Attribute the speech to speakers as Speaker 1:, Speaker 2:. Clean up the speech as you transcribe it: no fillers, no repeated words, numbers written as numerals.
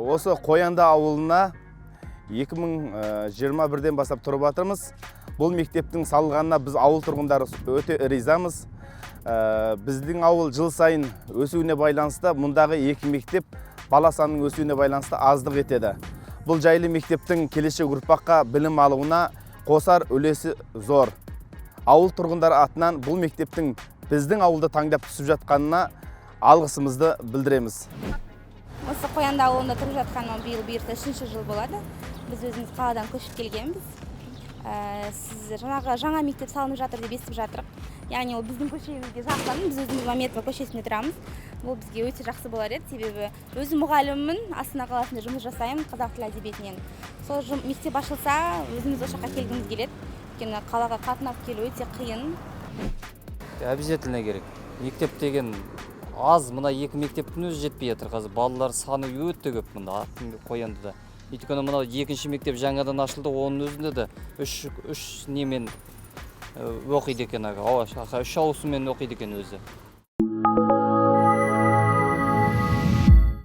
Speaker 1: Осы Қоянды ауылына 2021-ден бастап тұрып жатырмыз. Бұл мектептің салынғанына біз ауыл тұрғындары өте ризамыз. Біздің ауыл жыл сайын өсуіне байланысты мұндағы 2 мектеп бала санының өсуіне байланысты аздық етеді. Бұл жайлы мектептің келешек ұрпаққа білім алуына қосар үлесі зор. Ауыл тұрғындары атынан бұл мектептің біздің ауылды таңдап түсіп жатқанына алғысымызды білдіреміз.
Speaker 2: Осы Қоянды ауылында тұрып жатқаныма биыл 3-ші жыл болады. Біз өзіміз қаладан көшіп келгенбіз. Сіз жаңа мектеп салынып жатыр деп естіп жатырық. Яғни ол біздің көшемізге жақын, біз өзіміз Мәметова көшесінде тұрамыз. Бұл бізге өте жақсы болар еді, себебі өзім мұғаліммін, Астана қаласында жұмыс жасаймын қазақ тілі әдебиетінен. Сол мектеп ашылса, өзіміз осы жаққа келгіміз келеді. Өйткені қалаға қатынап келу өте қиын.
Speaker 3: Обязательно керек. Мектеп деген аз, мына 2 мектептің өзі жетпей жатыр. Қазір балалар саны өте көп мында Қояндыда. Өйткені мына 2-ші мектеп жаңадан ашылды, оның өзінде де 3 немен оқиды екен, 3 ауысыммен оқиды екен өзі.